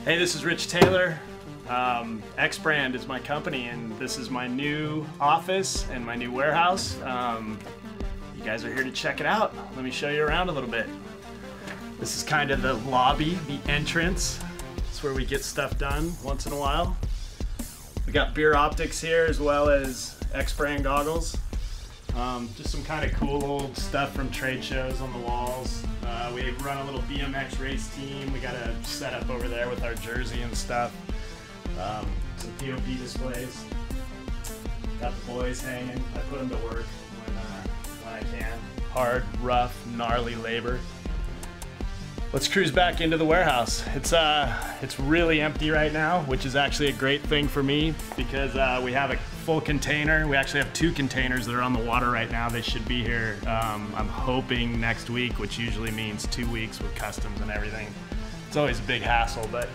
Hey, this is Rich Taylor. XBrand is my company, and this is my new office and my new warehouse. You guys are here to check it out. Let me show you around a little bit. This is kind of the lobby, the entrance. It's where we get stuff done once in a while. We got beer optics here as well as XBrand goggles. Just some kind of cool old stuff from trade shows on the walls. We run a little BMX race team. We got a setup over there with our jersey and stuff. Some POP displays. Got the boys hanging. I put them to work when I can. Hard, rough, gnarly labor. Let's cruise back into the warehouse. It's really empty right now, which is actually a great thing for me because we have a full container. We actually have 2 containers that are on the water right now. They should be here, I'm hoping next week, which usually means 2 weeks with customs and everything. It's always a big hassle, but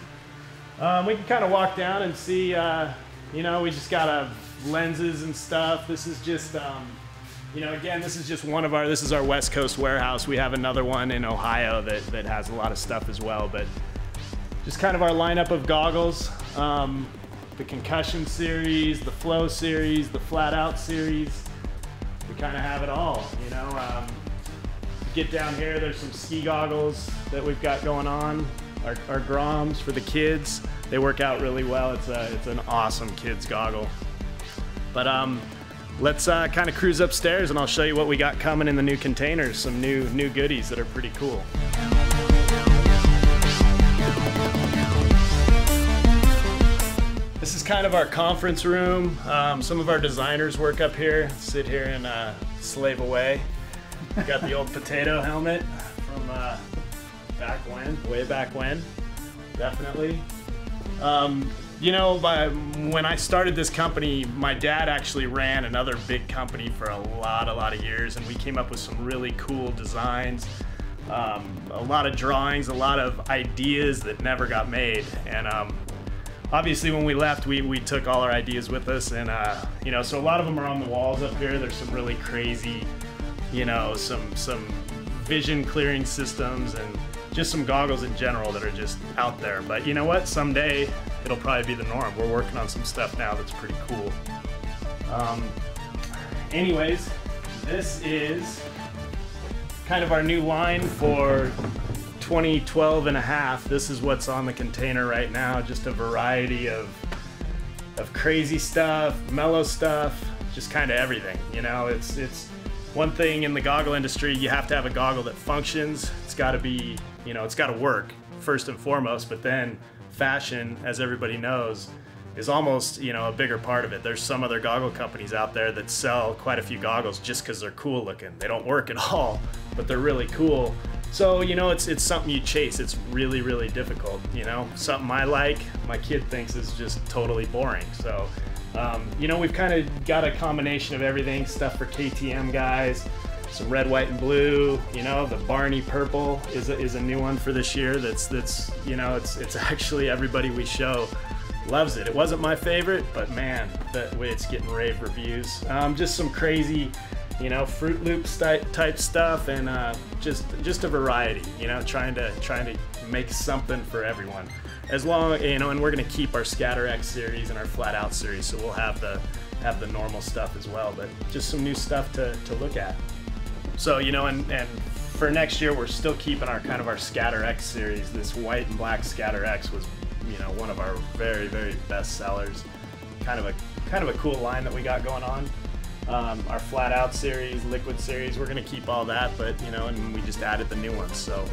we can kind of walk down and see, you know, we just got lenses and stuff. This is just, you know, again, this is just this is our West Coast warehouse. We have another one in Ohio that has a lot of stuff as well, but just kind of our lineup of goggles. The concussion series, the flow series, the flat out series. We kind of have it all, you know. Get down here, there's some ski goggles that we've got going on. Our Groms for the kids. They work out really well. It's an awesome kids goggle. But let's kind of cruise upstairs and I'll show you what we got coming in the new containers, some new goodies that are pretty cool. This is kind of our conference room. Some of our designers work up here, sit here and slave away. We got the old potato helmet from back when, way back when, definitely. You know, when I started this company, my dad actually ran another big company for a lot of years, and we came up with some really cool designs, a lot of drawings, a lot of ideas that never got made. And obviously when we left, we took all our ideas with us, and you know, so a lot of them are on the walls up here. There's some really crazy, you know, some vision clearing systems and just some goggles in general that are just out there. But you know what? Someday it'll probably be the norm. We're working on some stuff now that's pretty cool. Anyways, this is kind of our new line for 2012 and a half. This is what's on the container right now. Just a variety of crazy stuff, mellow stuff, just kind of everything. You know, it's one thing in the goggle industry, you have to have a goggle that functions. It's got to be, you know, it's got to work first and foremost, but then fashion, as everybody knows, is almost, you know, a bigger part of it. There's some other goggle companies out there that sell quite a few goggles just because they're cool looking. They don't work at all, but they're really cool. So, you know, it's something you chase. It's really difficult, you know. Something I like, my kid thinks is just totally boring. So, you know, we've kind of got a combination of everything, stuff for KTM guys, some red, white, and blue. You know, the Barney purple is a new one for this year. That's you know, it's actually everybody we show loves it. It wasn't my favorite, but man, that way it's getting rave reviews. Just some crazy, you know, Fruit Loops type stuff, and just a variety. You know, trying to make something for everyone. As long, you know, and we're gonna keep our Scatter X series and our Flat Out series, so we'll have the normal stuff as well, but just some new stuff to look at. So, you know, and for next year, we're still keeping our kind of our Scatter X series. This white and black Scatter X was, you know, one of our very best sellers. Kind of a cool line that we got going on. Our Flat Out series, Liquid series, we're gonna keep all that, but you know, and we just added the new ones. So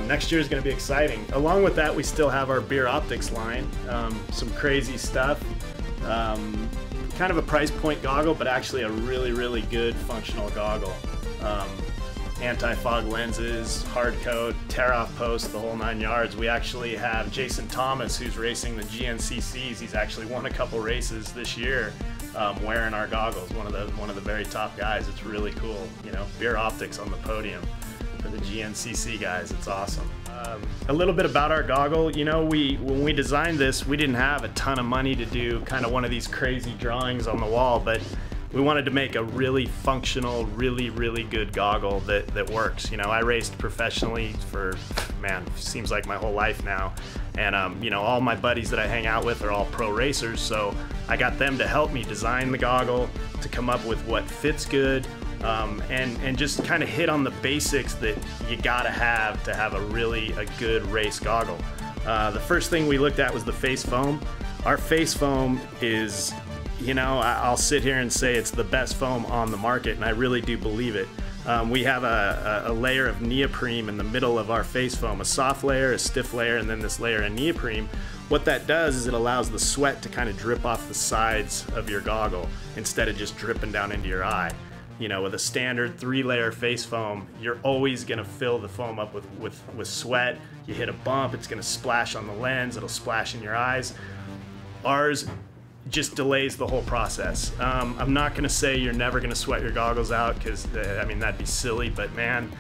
next year is gonna be exciting. Along with that, we still have our beer optics line, some crazy stuff. Kind of a price point goggle, but actually a really good functional goggle. Anti-fog lenses, hard coat, tear-off post, the whole 9 yards. We actually have Jason Thomas, who's racing the GNCCs. He's actually won a couple races this year wearing our goggles. One of the very top guys. It's really cool. You know, beer optics on the podium for the GNCC guys. It's awesome. A little bit about our goggle. You know, when we designed this, we didn't have a ton of money to do kind of one of these crazy drawings on the wall, but we wanted to make a really functional, really good goggle that works. You know, I raced professionally for, man, seems like my whole life now. And you know, all my buddies that I hang out with are all pro racers, so I got them to help me design the goggle, to come up with what fits good, and just kind of hit on the basics that you gotta have to have a good race goggle. The first thing we looked at was the face foam. Our face foam is, you know, I'll sit here and say it's the best foam on the market, and I really do believe it. We have a layer of neoprene in the middle of our face foam, a soft layer, a stiff layer, and then this layer of neoprene. What that does is it allows the sweat to kind of drip off the sides of your goggle instead of just dripping down into your eye. You know, with a standard 3-layer face foam, you're always gonna fill the foam up with sweat. You hit a bump, it's gonna splash on the lens, it'll splash in your eyes. Ours just delays the whole process. I'm not gonna say you're never gonna sweat your goggles out, because I mean, that'd be silly, but man,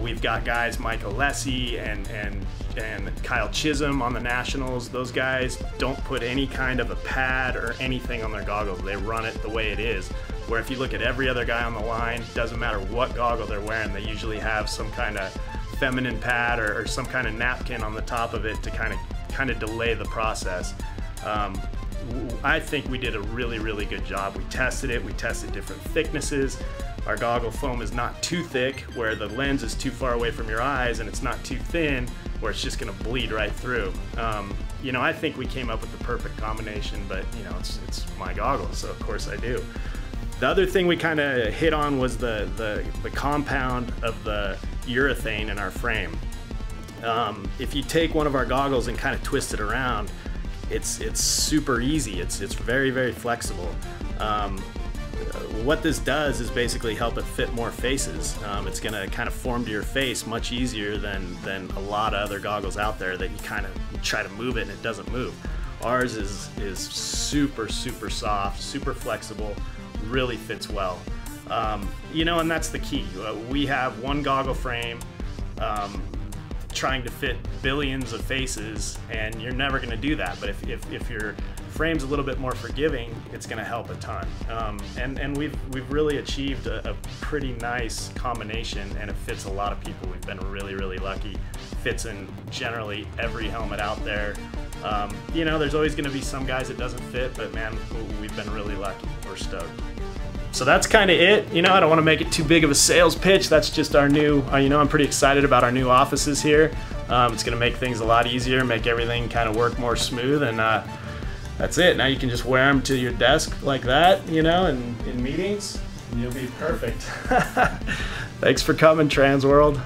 we've got guys, Mike Alessi and Kyle Chisholm on the Nationals. Those guys don't put any kind of a pad or anything on their goggles. They run it the way it is. Where if you look at every other guy on the line, doesn't matter what goggle they're wearing, they usually have some kind of feminine pad or some kind of napkin on the top of it to kind of delay the process. I think we did a really good job. We tested it, we tested different thicknesses. Our goggle foam is not too thick where the lens is too far away from your eyes, and it's not too thin where it's just gonna bleed right through. You know, I think we came up with the perfect combination, but you know, it's my goggles, so of course I do. The other thing we kind of hit on was the compound of the urethane in our frame. If you take one of our goggles and kind of twist it around, it's super easy. It's very flexible. What this does is basically help it fit more faces. It's gonna kind of form to your face much easier than a lot of other goggles out there that you kind of try to move it and it doesn't move. Ours is super soft, super flexible, really fits well. You know, and that's the key. We have one goggle frame trying to fit billions of faces, and you're never going to do that. But if your frame's a little bit more forgiving, it's going to help a ton. And we've really achieved a pretty nice combination, and it fits a lot of people. We've been really lucky. Fits in generally every helmet out there. You know, there's always going to be some guys it doesn't fit, but man, we've been really lucky. We're stoked. So that's kind of it. You know, I don't want to make it too big of a sales pitch. That's just our new, you know, I'm pretty excited about our new offices here. It's going to make things a lot easier, make everything kind of work more smooth, and that's it. Now you can just wear them to your desk like that, you know, and in meetings, and you'll be perfect. Thanks for coming, TransWorld.